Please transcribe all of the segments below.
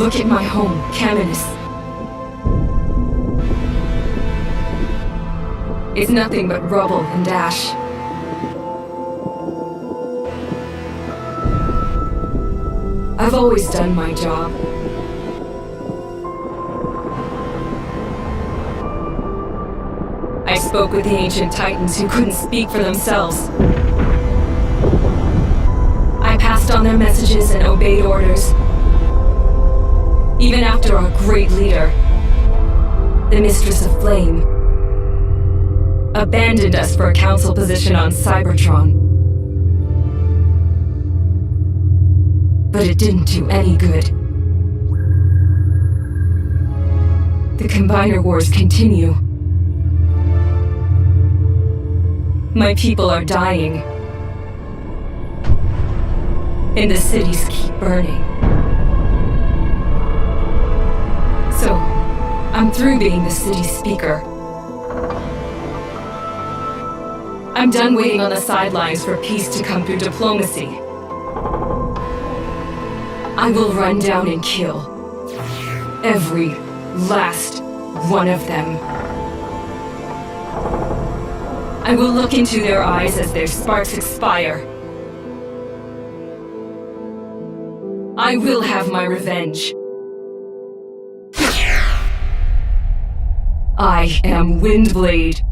Look at my home, Caminus. It's nothing but rubble and ash. I've always done my job. I spoke with the ancient titans who couldn't speak for themselves. I passed on their messages and obeyed orders. Even after our great leader, the Mistress of Flame, abandoned us for a council position on Cybertron. But it didn't do any good. The Combiner Wars continue. My people are dying. And the cities keep burning. So, I'm through being the city speaker. I'm done waiting on the sidelines for peace to come through diplomacy. I will run down and kill every last one of them. I will look into their eyes as their sparks expire. I will have my revenge. I am Windblade.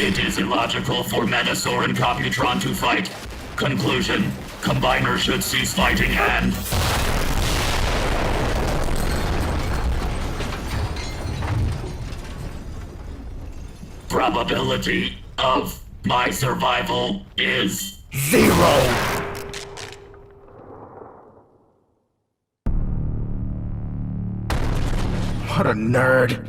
It is illogical for Metasaur and Computron to fight. Conclusion: Combiner should cease fighting and... Probability of my survival is 0! What a nerd.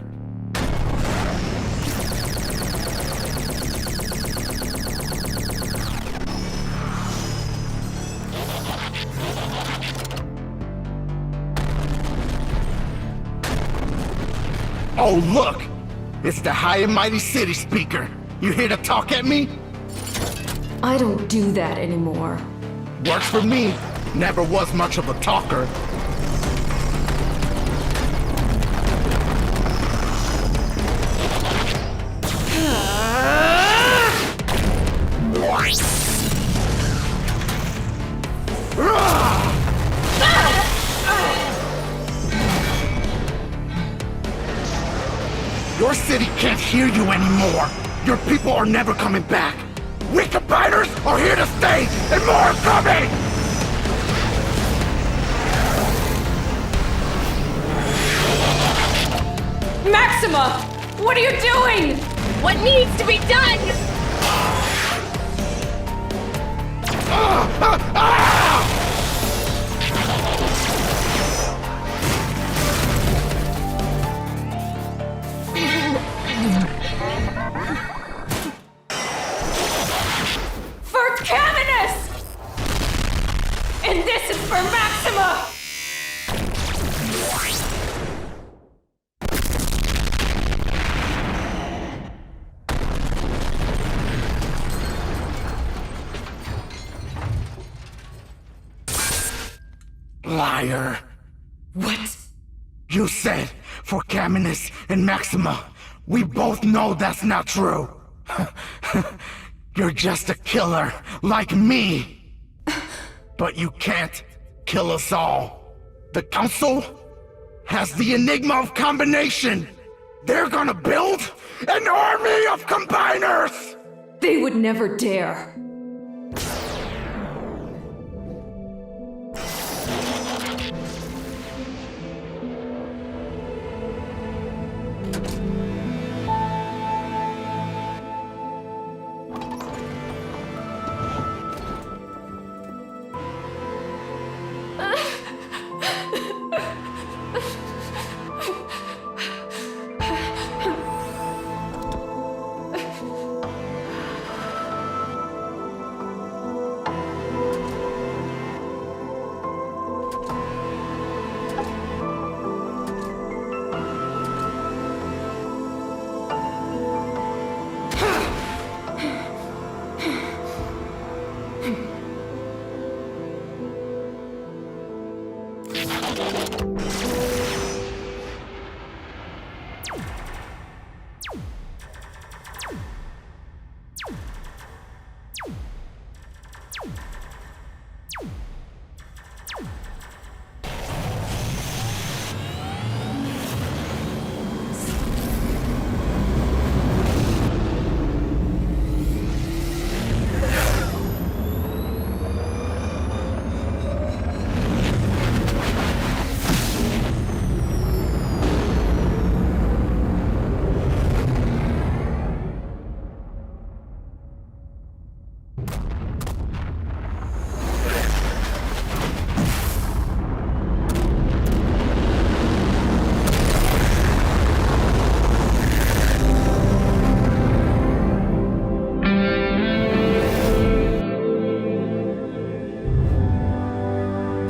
Oh, look! It's the High and Mighty City Speaker. You here to talk at me? I don't do that anymore. Works for me. Never was much of a talker. Your city can't hear you anymore. Your people are never coming back. We combiners are here to stay, and more are coming! Maxima! What are you doing? What needs to be done? For Caminus! And this is for Maxima! Liar. What? You said for Caminus and Maxima. We both know that's not true. You're just a killer, like me! But you can't kill us all. The Council has the Enigma of Combination! They're gonna build an army of combiners! They would never dare.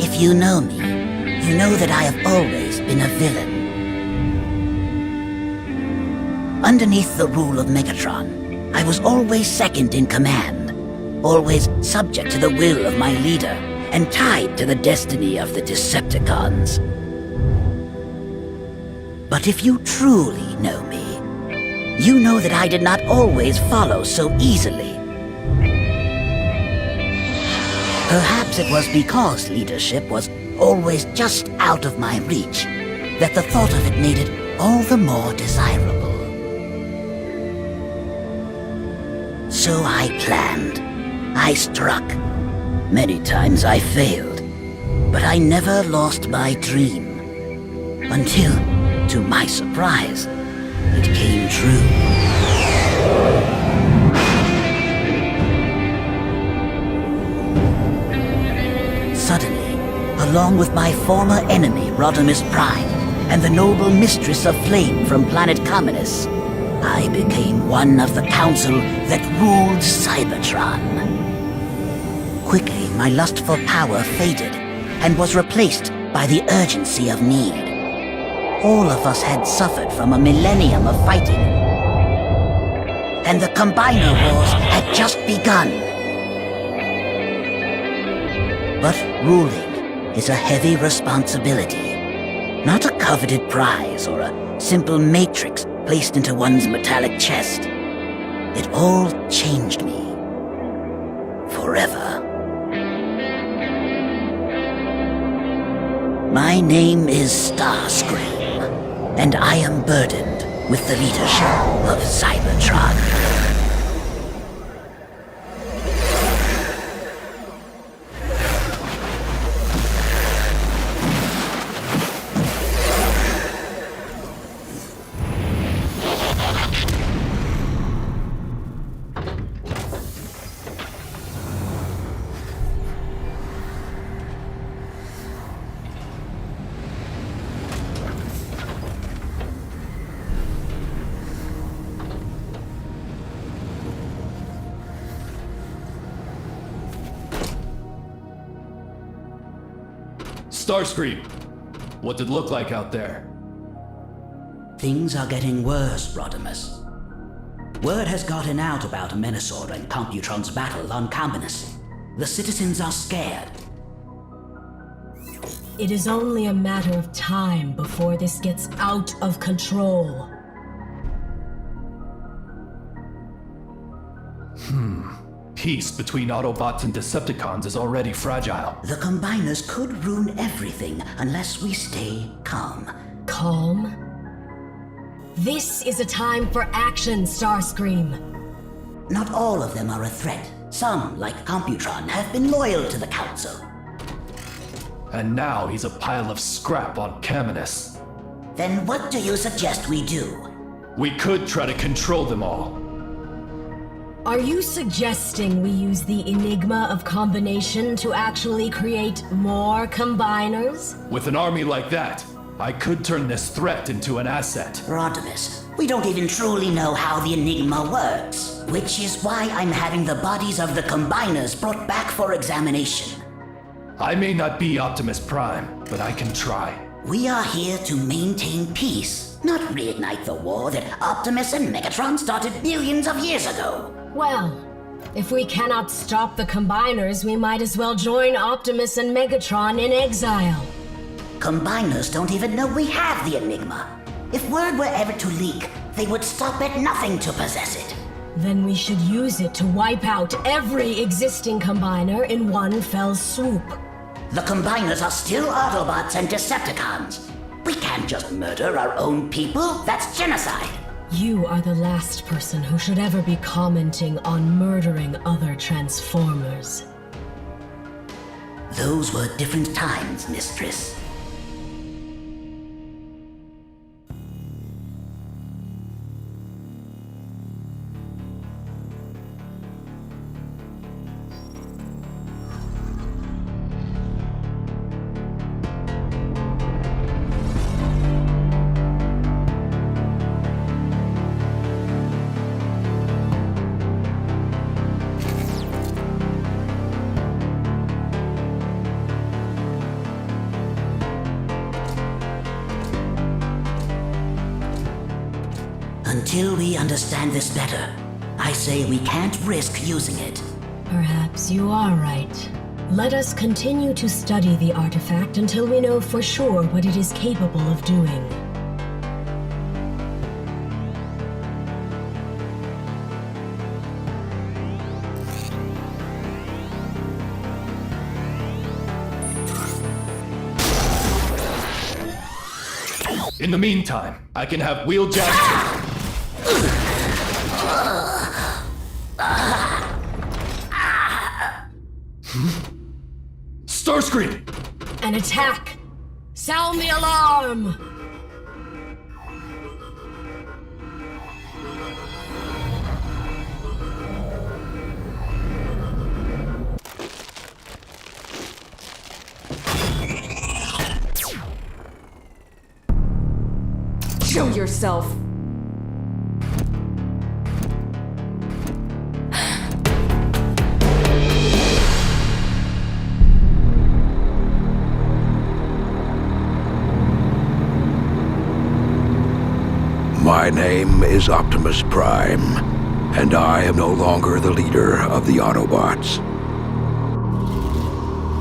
If you know me, you know that I have always been a villain. Underneath the rule of Megatron, I was always second in command, always subject to the will of my leader, and tied to the destiny of the Decepticons. But if you truly know me, you know that I did not always follow so easily. Perhaps it was because leadership was always just out of my reach that the thought of it made it all the more desirable. So I planned. I struck. Many times I failed, but I never lost my dream. Until, to my surprise, it came true. Suddenly, along with my former enemy, Rodimus Prime, and the noble mistress of flame from planet Communus, I became one of the council that ruled Cybertron. Quickly, my lust for power faded, and was replaced by the urgency of need. All of us had suffered from a millennium of fighting, and the Combiner Wars had just begun. But ruling is a heavy responsibility, not a coveted prize or a simple matrix placed into one's metallic chest. It all changed me. Forever. My name is Starscream, and I am burdened with the leadership of Cybertron. Starscream, what did it look like out there? Things are getting worse, Rodimus. Word has gotten out about Menasor and Computron's battle on Communus. The citizens are scared. It is only a matter of time before this gets out of control. peace between Autobots and Decepticons is already fragile. The Combiners could ruin everything unless we stay calm. Calm? This is a time for action, Starscream. Not all of them are a threat. Some, like Computron, have been loyal to the Council. And now he's a pile of scrap on Caminus. Then what do you suggest we do? We could try to control them all. Are you suggesting we use the Enigma of Combination to actually create more Combiners? With an army like that, I could turn this threat into an asset. Rodimus, we don't even truly know how the Enigma works. Which is why I'm having the bodies of the Combiners brought back for examination. I may not be Optimus Prime, but I can try. We are here to maintain peace, not reignite the war that Optimus and Megatron started billions of years ago. Well, if we cannot stop the Combiners, we might as well join Optimus and Megatron in exile. Combiners don't even know we have the Enigma. If word were ever to leak, they would stop at nothing to possess it. Then we should use it to wipe out every existing Combiner in one fell swoop. The Combiners are still Autobots and Decepticons. We can't just murder our own people. That's genocide. You are the last person who should ever be commenting on murdering other Transformers. Those were different times, Mistress. Until we understand this better, I say we can't risk using it. Perhaps you are right. Let us continue to study the artifact until we know for sure what it is capable of doing. In the meantime, I can have Wheeljack. Starscream! An attack! Sound the alarm! Show yourself! My name is Optimus Prime, and I am no longer the leader of the Autobots.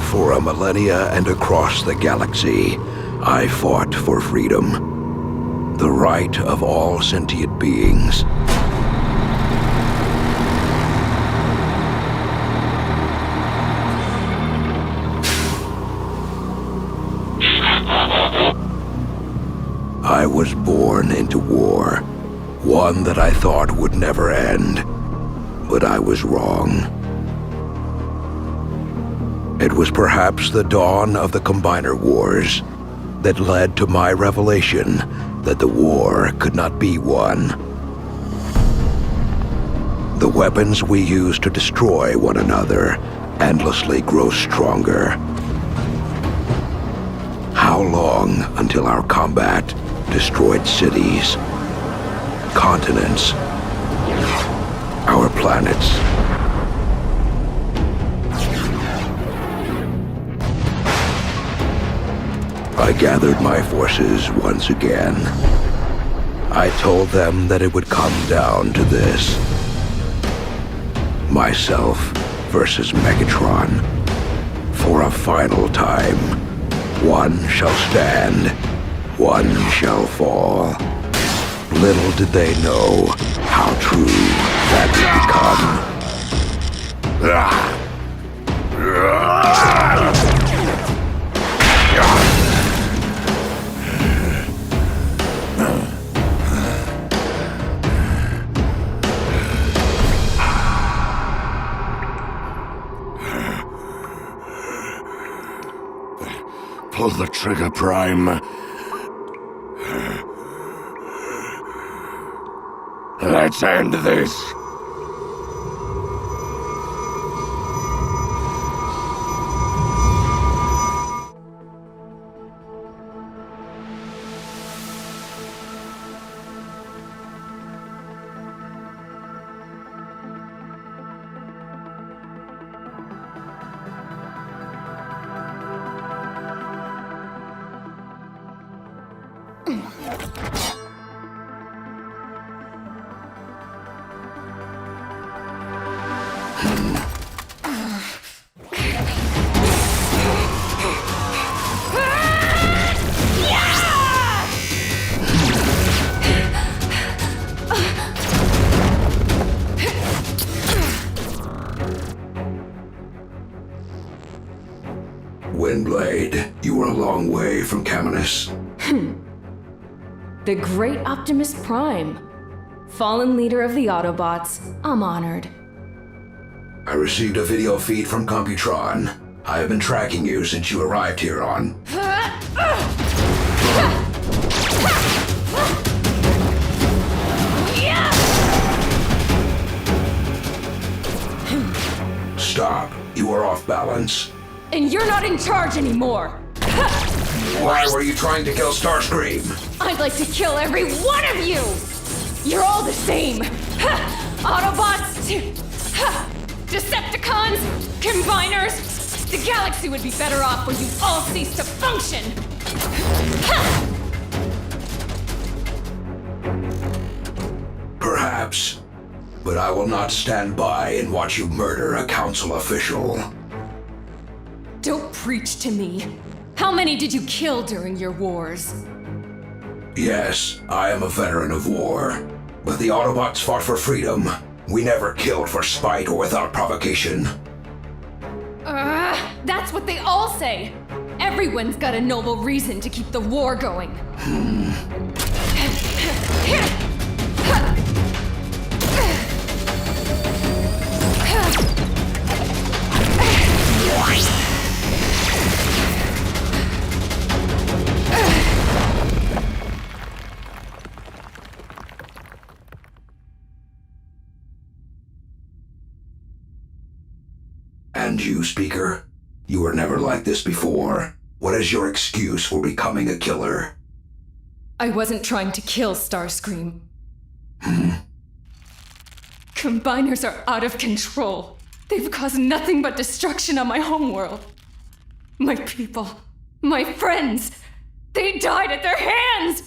For a millennia and across the galaxy, I fought for freedom, the right of all sentient beings. I was born into war, one that I thought would never end, but I was wrong. It was perhaps the dawn of the Combiner Wars that led to my revelation that the war could not be won. The weapons we use to destroy one another endlessly grow stronger. How long until our combat destroyed cities, continents, our planets? I gathered my forces once again. I told them that it would come down to this. Myself versus Megatron. For a final time, one shall stand, one shall fall. Little did they know how true that would become. Pull the trigger, Prime. Let's end this. Windblade, you were a long way from Caminus. The great Optimus Prime. Fallen leader of the Autobots. I'm honored. I received a video feed from Computron. I have been tracking you since you arrived here on. Stop. You are off balance. And you're not in charge anymore! Why were you trying to kill Starscream? I'd like to kill every one of you! You're all the same! Autobots, Decepticons, Combiners! The galaxy would be better off when you all cease to function! Perhaps. But I will not stand by and watch you murder a council official. Don't preach to me. How many did you kill during your wars? Yes, I am a veteran of war. But the Autobots fought for freedom. We never killed for spite or without provocation. That's what they all say. Everyone's got a noble reason to keep the war going. And you, Speaker? You were never like this before. What is your excuse for becoming a killer? I wasn't trying to kill Starscream. Combiners are out of control. They've caused nothing but destruction on my homeworld. My people, my friends, they died at their hands!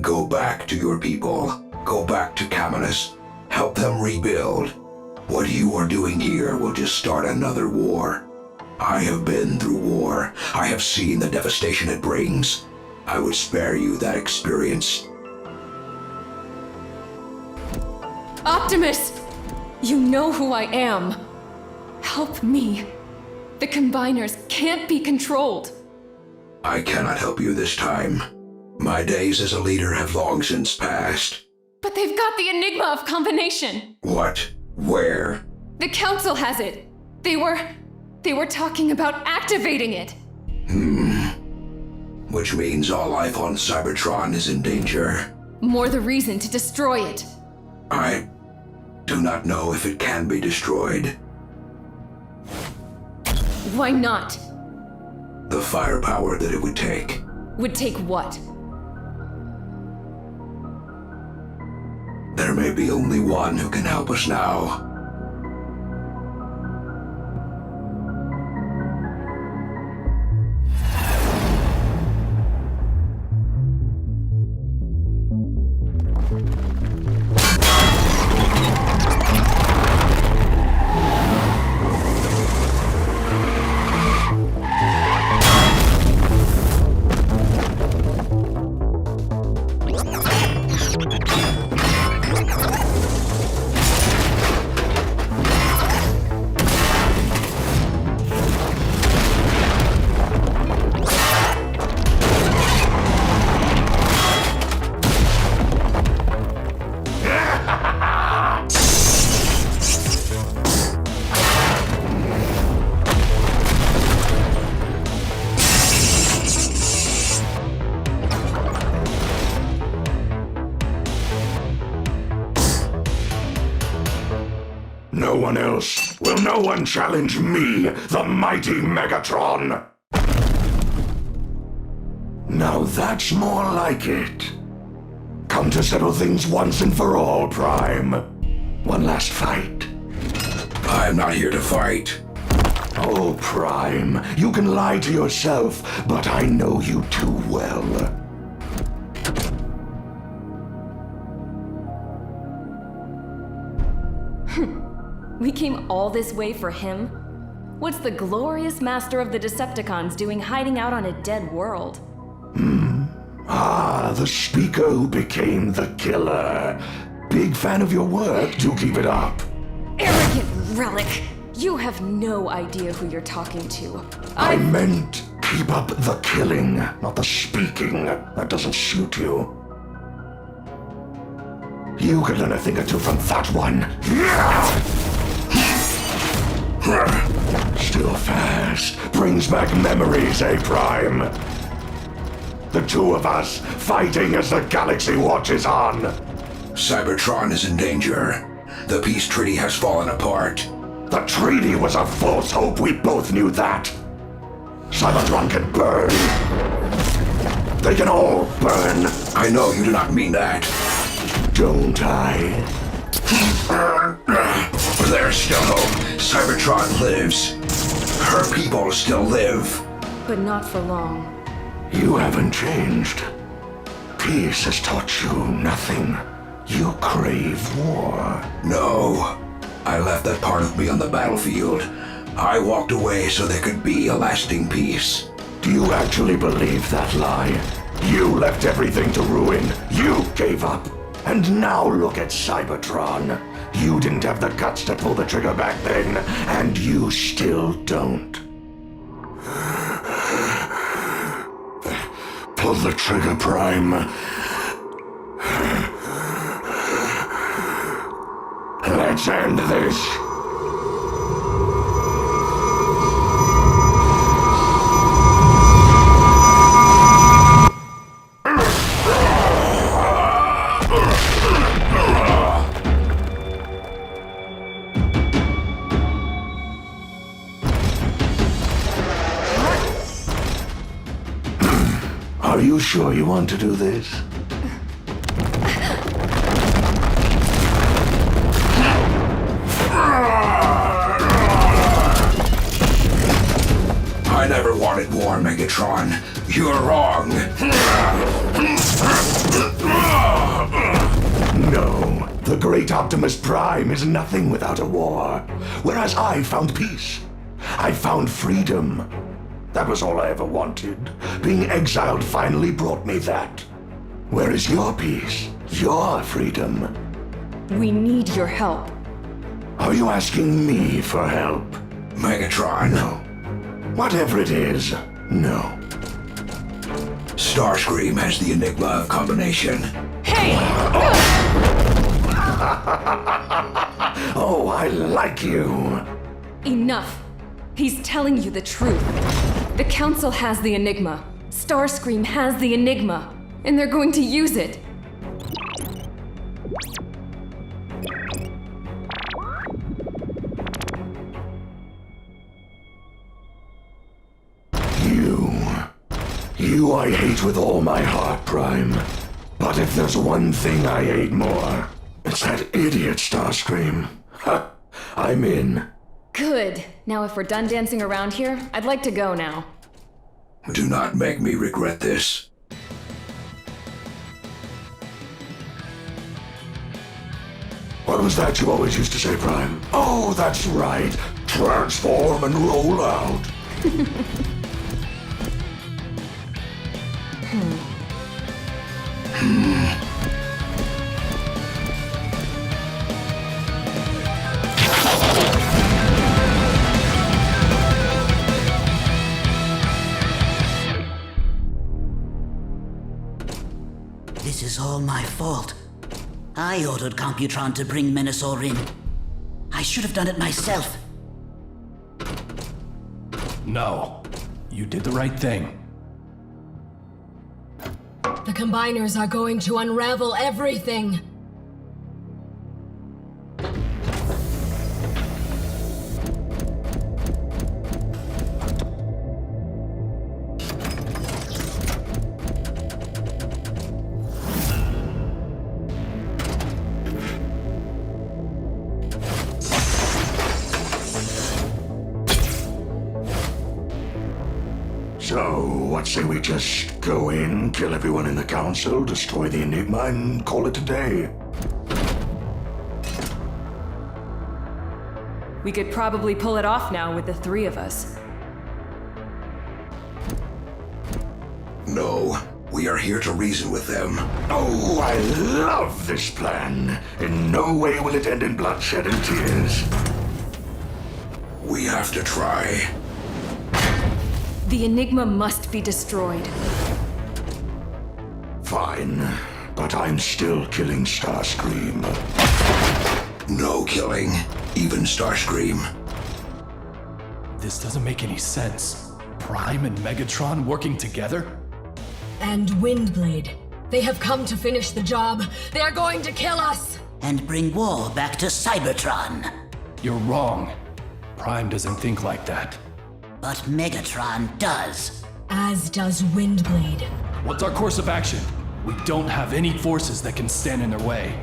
Go back to your people. Go back to Caminus. Help them rebuild. What you are doing here will just start another war. I have been through war. I have seen the devastation it brings. I would spare you that experience. Optimus! You know who I am. Help me. The Combiners can't be controlled. I cannot help you this time. My days as a leader have long since passed. But they've got the Enigma of Combination. What? Where? The Council has it. They were They were talking about activating it! Which means all life on Cybertron is in danger. More the reason to destroy it. I do not know if it can be destroyed. Why not? The firepower that it would take. Would take what? There may be only one who can help us now. No one else. Will no one challenge me, the mighty Megatron? Now that's more like it. Come to settle things once and for all, Prime. One last fight. I'm not here to fight. Oh, Prime, you can lie to yourself, but I know you too well. We came all this way for him? What's the glorious master of the Decepticons doing hiding out on a dead world? Ah, the speaker who became the killer. Big fan of your work, do keep it up. Arrogant relic! You have no idea who you're talking to. I meant keep up the killing, not the speaking. That doesn't suit you. You could learn a thing or two from that one. Still fast. Brings back memories, eh, Prime? The two of us fighting as the galaxy watches on. Cybertron is in danger. The peace treaty has fallen apart. The treaty was a false hope, we both knew that. Cybertron can burn. They can all burn. I know you do not mean that. Don't I? There's still hope. Cybertron lives. Her people still live. But not for long. You haven't changed. Peace has taught you nothing. You crave war. No. I left that part of me on the battlefield. I walked away so there could be a lasting peace. Do you actually believe that lie? You left everything to ruin. You gave up. And now look at Cybertron. You didn't have the guts to pull the trigger back then, and you still don't. Pull the trigger, Prime. Let's end this. Are you sure you want to do this? I never wanted war, Megatron. You're wrong. No, the great Optimus Prime is nothing without a war. Whereas I found peace. I found freedom. That was all I ever wanted. Being exiled finally brought me that. Where is your peace? Your freedom? We need your help. Are you asking me for help? Megatron. No. Whatever it is, no. Starscream has the Enigma of combination. Hey! Oh, I like you. Enough. He's telling you the truth. The Council has the Enigma. Starscream has the Enigma. And they're going to use it. You I hate with all my heart, Prime. But if there's one thing I hate more, it's that idiot Starscream. Ha! I'm in. Good. Now if we're done dancing around here, I'd like to go now. Do not make me regret this. What was that you always used to say, Prime? Oh, that's right. Transform and roll out. This is all my fault. I ordered Computron to bring Menasor in. I should have done it myself. No. You did the right thing. The Combiners are going to unravel everything. So, what say we just go in, kill everyone in the Council, destroy the Enigma, and call it a day? We could probably pull it off now with the three of us. No, we are here to reason with them. Oh, I love this plan. In no way will it end in bloodshed and tears. We have to try. The Enigma must be destroyed. Fine, but I'm still killing Starscream. No killing, even Starscream. This doesn't make any sense. Prime and Megatron working together? And Windblade. They have come to finish the job. They are going to kill us! And bring war back to Cybertron. You're wrong. Prime doesn't think like that. But Megatron does. As does Windblade. What's our course of action? We don't have any forces that can stand in their way.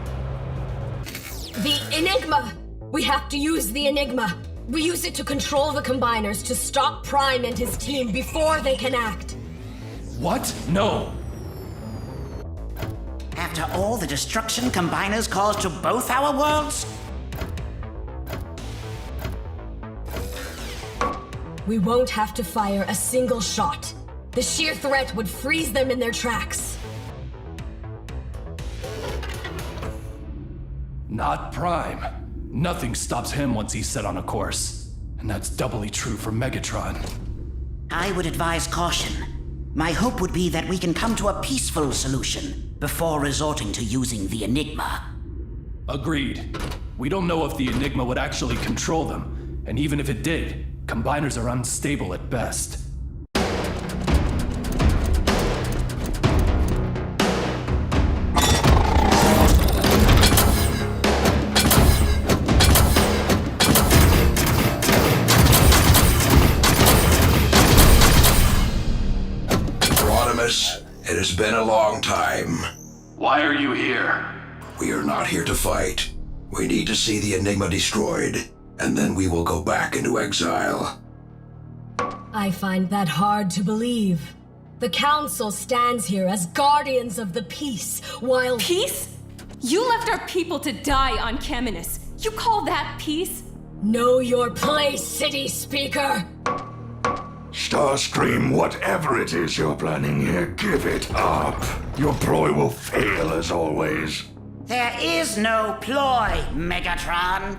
The Enigma! We have to use the Enigma. We use it to control the Combiners to stop Prime and his team before they can act. What? No! After all the destruction Combiners caused to both our worlds? We won't have to fire a single shot. The sheer threat would freeze them in their tracks. Not Prime. Nothing stops him once he's set on a course. And that's doubly true for Megatron. I would advise caution. My hope would be that we can come to a peaceful solution before resorting to using the Enigma. Agreed. We don't know if the Enigma would actually control them, and even if it did, Combiners are unstable at best. Rodimus, it has been a long time. Why are you here? We are not here to fight. We need to see the Enigma destroyed, and then we will go back into exile. I find that hard to believe. The Council stands here as guardians of the peace, while— Peace? You left our people to die on Caminus. You call that peace? Know your place, City Speaker! Starscream, whatever it is you're planning here, give it up. Your ploy will fail as always. There is no ploy, Megatron.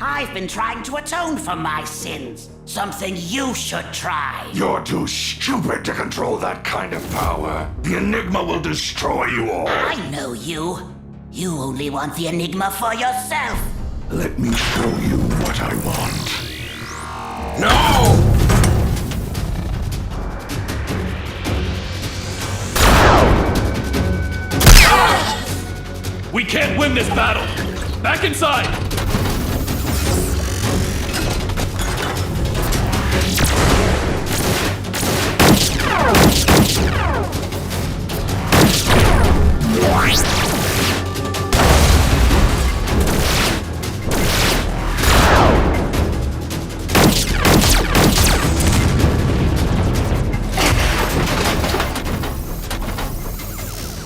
I've been trying to atone for my sins. Something you should try. You're too stupid to control that kind of power. The Enigma will destroy you all. I know you. You only want the Enigma for yourself. Let me show you what I want. No! We can't win this battle! Back inside!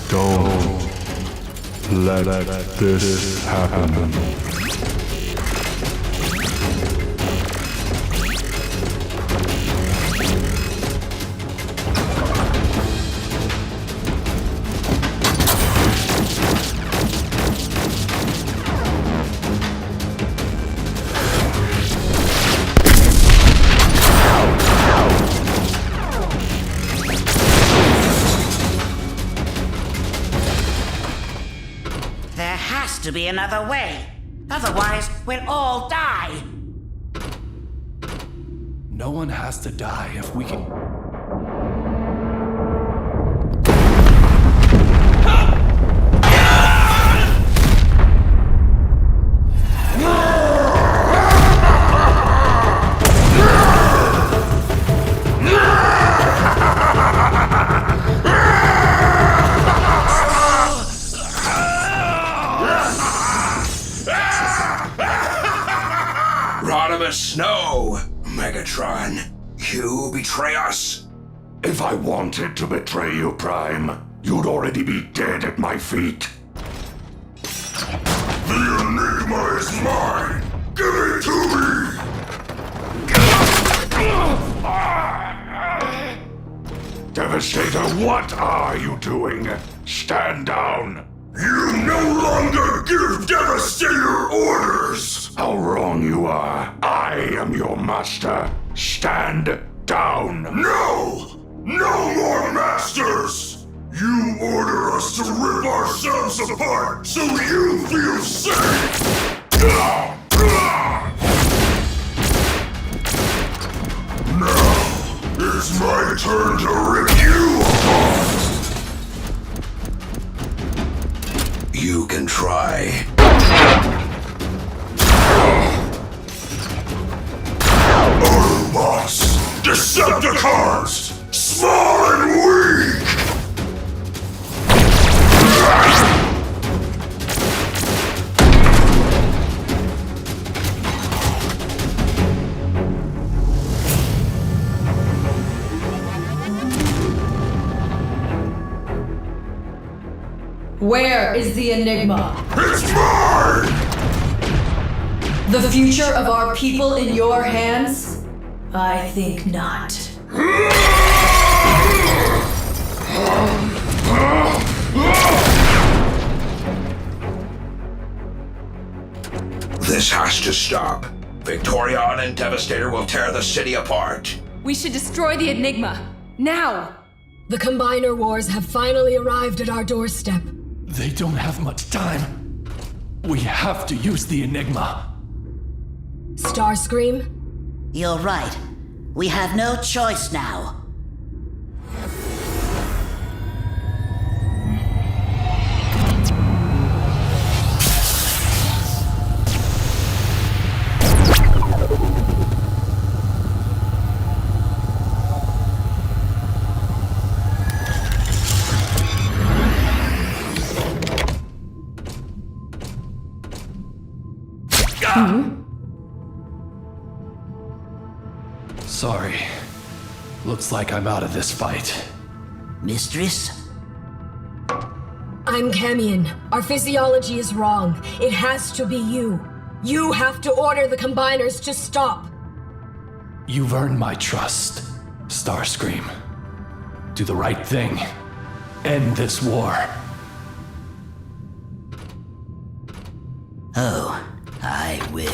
Don't let this happen. There has to be another way. Otherwise, we'll all die. No one has to die if we can... Rodimus, no! Megatron, you betray us? If I wanted to betray you, Prime, you'd already be dead at my feet. The Enigma is mine! Give it to me! Devastator, what are you doing? Stand down! You no longer give Devastator orders! How wrong you are. I am your master. Stand down. No! No more masters! You order us to rip ourselves apart so you feel safe! Now, it's my turn to rip you apart! You can try. Autobots! Decepticons! Small and weak! Where is the Enigma? It's mine! The future of our people in your hands? I think not. This has to stop. Victorion and Devastator will tear the city apart. We should destroy the Enigma. Now! The Combiner Wars have finally arrived at our doorstep. They don't have much time. We have to use the Enigma. Starscream? You're right. We have no choice now. Sorry. Looks like I'm out of this fight. Mistress? I'm Camion. Our physiology is wrong. It has to be you. You have to order the Combiners to stop. You've earned my trust, Starscream. Do the right thing. End this war. Oh, I will.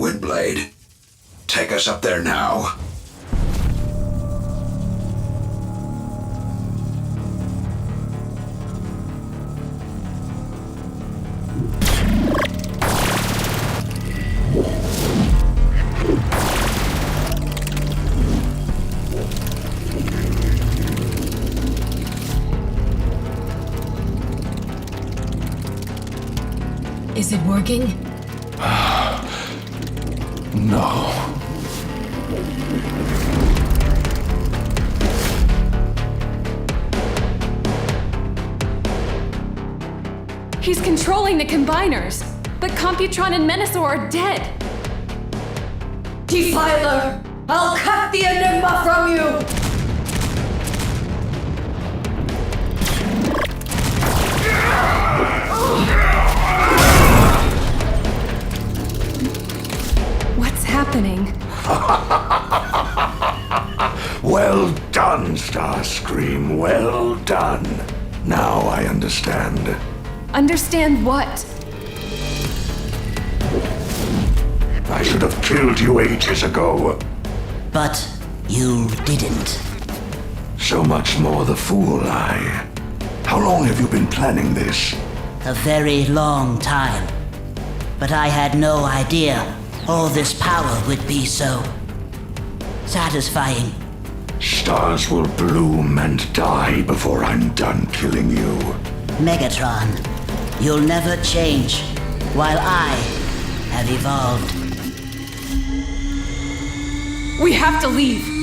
Windblade. Take us up there now. Is it working? No. He's controlling the Combiners, but Computron and Menasor are dead. Defiler, I'll cut the Enigma from you! What's happening? Well done, Starscream. Well done. Now I understand. Understand what? I should have killed you ages ago. But you didn't. So much more the fool I. How long have you been planning this? A very long time. But I had no idea all this power would be so satisfying. Stars will bloom and die before I'm done killing you. Megatron, you'll never change while I have evolved. We have to leave.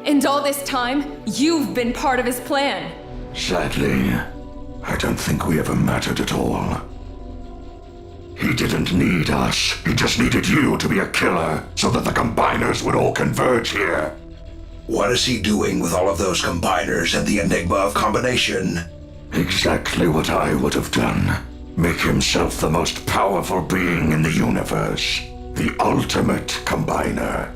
And all this time, you've been part of his plan. Sadly, I don't think we ever mattered at all. He didn't need us. He just needed you to be a killer so that the Combiners would all converge here. What is he doing with all of those Combiners and the Enigma of Combination? Exactly what I would have done. Make himself the most powerful being in the universe. The ultimate Combiner.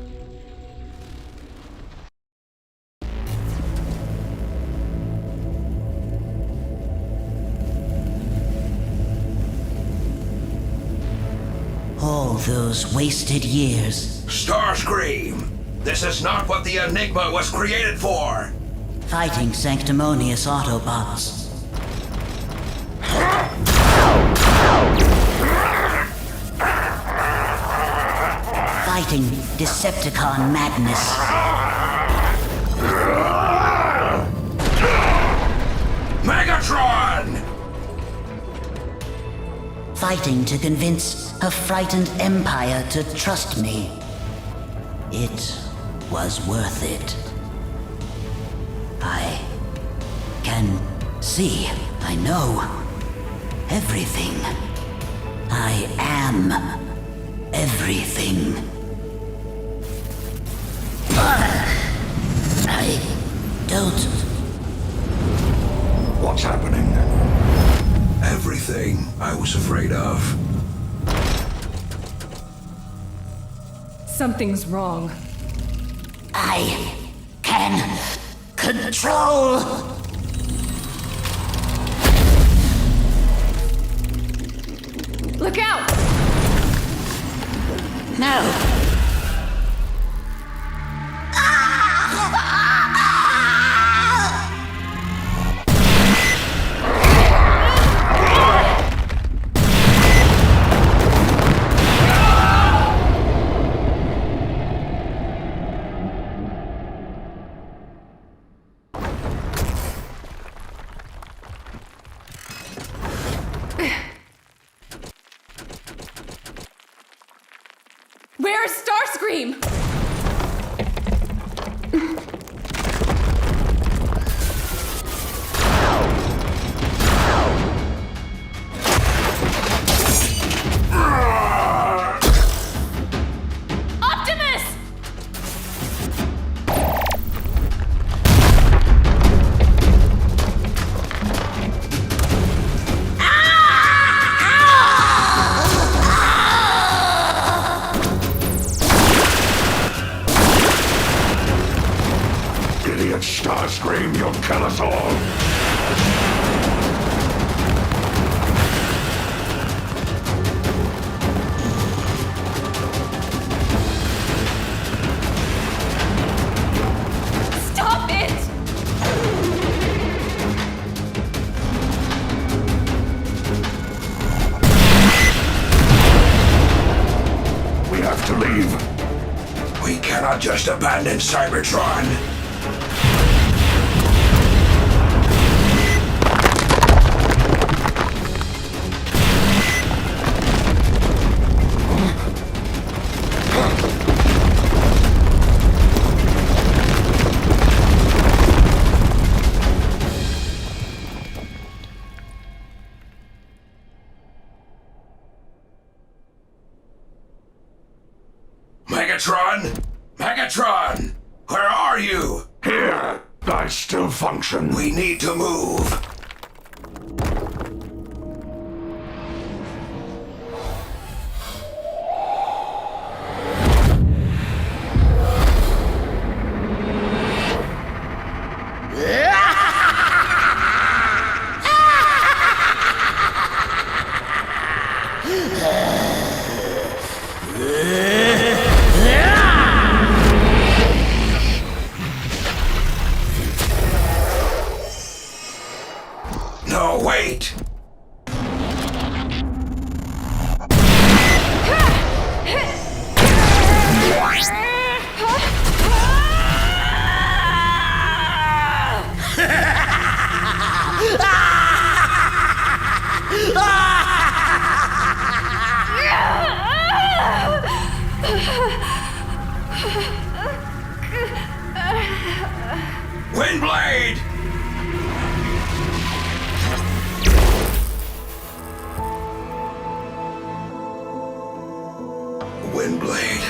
All those wasted years. Starscream! This is not what the Enigma was created for! Fighting sanctimonious Autobots. Fighting Decepticon madness. Megatron! Fighting to convince a frightened empire to trust me. It was worth it. I can see, I know everything. I am everything. I don't. What's happening? Everything I was afraid of. Something's wrong. I can control. Look out! No. Where's Starscream? Optimus! Starscream, you'll kill us all! Stop it! We have to leave. We cannot just abandon Cybertron. Megatron? Megatron! Where are you? Here, I still function. We need to move. No, wait! Windblade! Windblade.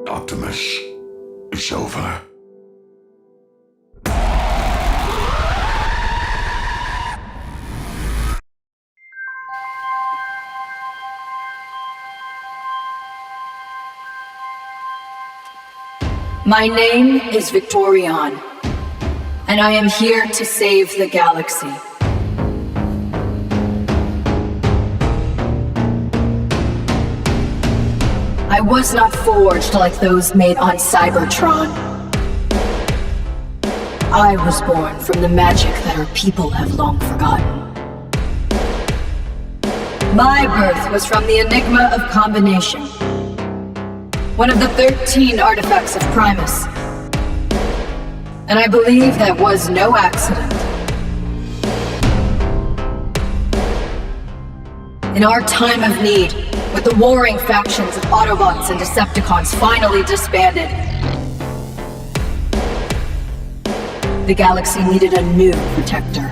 Optimus, it's over. My name is Victorion, and I am here to save the galaxy. I was not forged like those made on Cybertron. I was born from the magic that our people have long forgotten. My birth was from the Enigma of Combination, one of the 13 artifacts of Primus. And I believe that was no accident. In our time of need, with the warring factions of Autobots and Decepticons finally disbanded, the galaxy needed a new protector.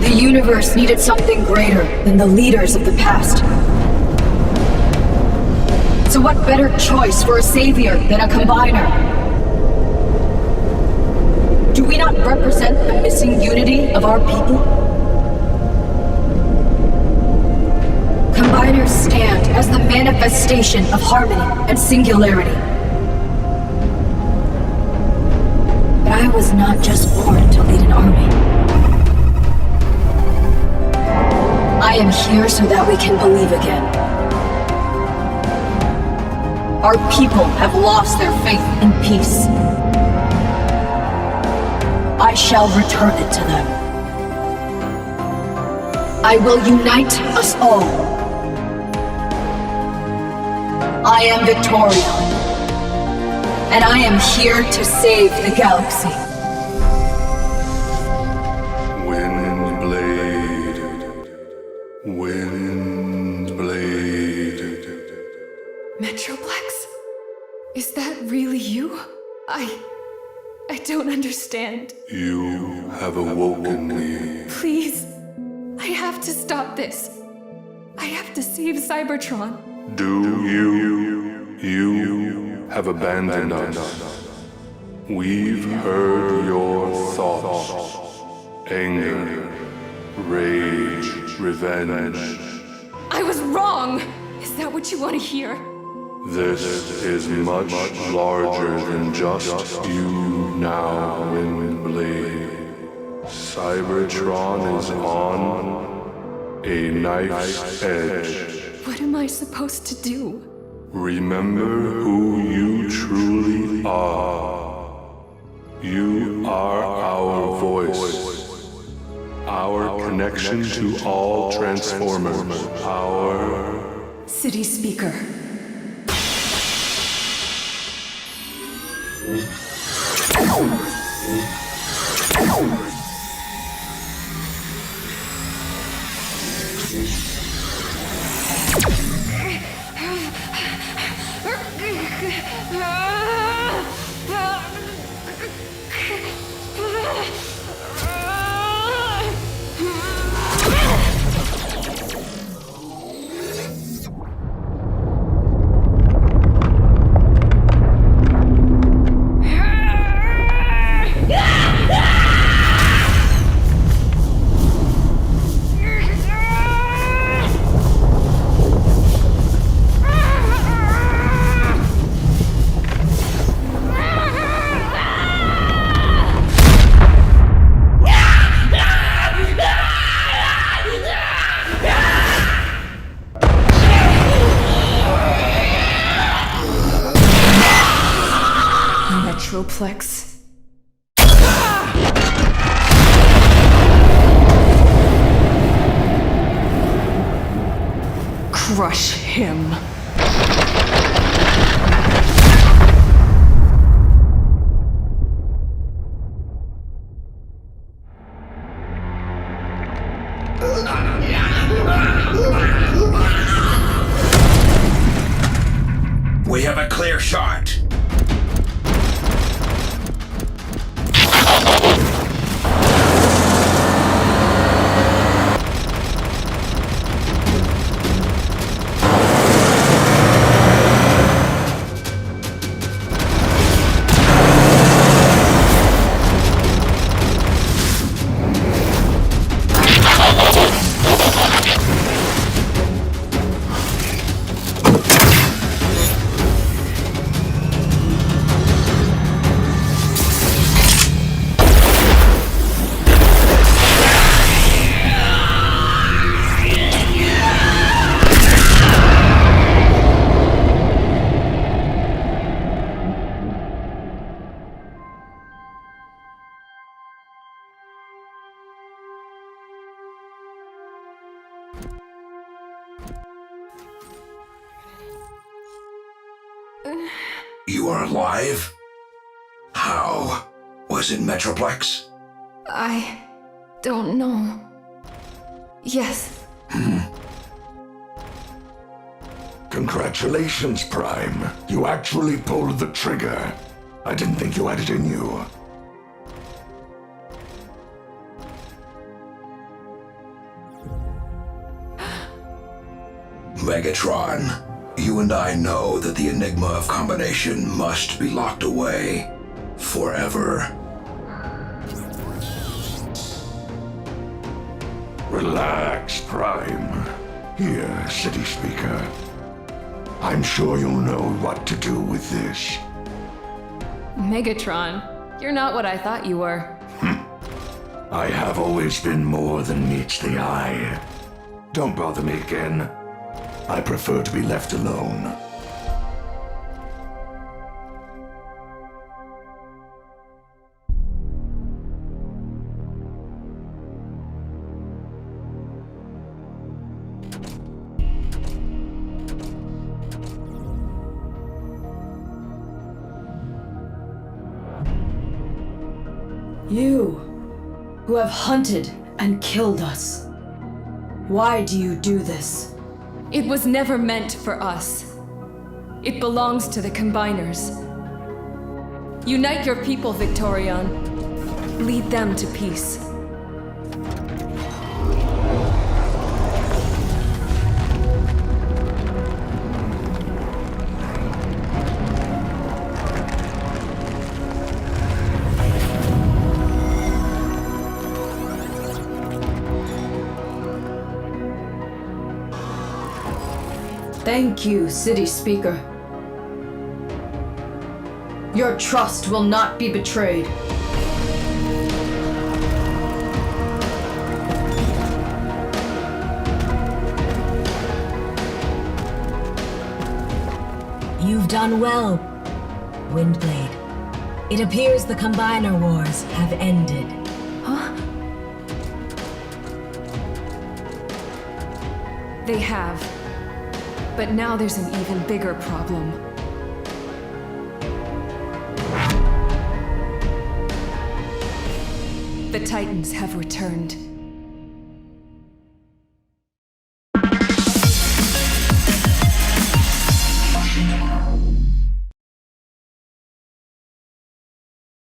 The universe needed something greater than the leaders of the past. So what better choice for a savior than a combiner? Do we not represent the missing unity of our people? Combiners stand as the manifestation of harmony and singularity. But I was not just born to lead an army. I am here so that we can believe again. Our people have lost their faith in peace. I shall return it to them. I will unite us all. I am Victorion, and I am here to save the galaxy. Metroplex? Is that really you? I don't understand. You have awoken me. Please, I have to stop this. I have to save Cybertron. Do you? You have abandoned us. We've heard your thoughts. Anger, rage, revenge. I was wrong! Is that what you want to hear? This is much larger than just you now, Windblade. Cybertron is on a knife's edge. What am I supposed to do? Remember who you truly are. You are our voice, our connection to all Transformers, our City Speaker. Metroplex. Crush him. We have a clear shot. You are alive? How? Was it Metroplex? I don't know. Yes. Congratulations, Prime. You actually pulled the trigger. I didn't think you had it in you. Megatron, you and I know that the Enigma of Combination must be locked away. Forever. Relax, Prime. Here, City Speaker. I'm sure you'll know what to do with this. Megatron, you're not what I thought you were. I have always been more than meets the eye. Don't bother me again. I prefer to be left alone. You, who have hunted and killed us. Why do you do this? It was never meant for us. It belongs to the Combiners. Unite your people, Victorion. Lead them to peace. Thank you, City Speaker. Your trust will not be betrayed. You've done well, Windblade. It appears the Combiner Wars have ended. Huh? They have. But now there's an even bigger problem. The Titans have returned.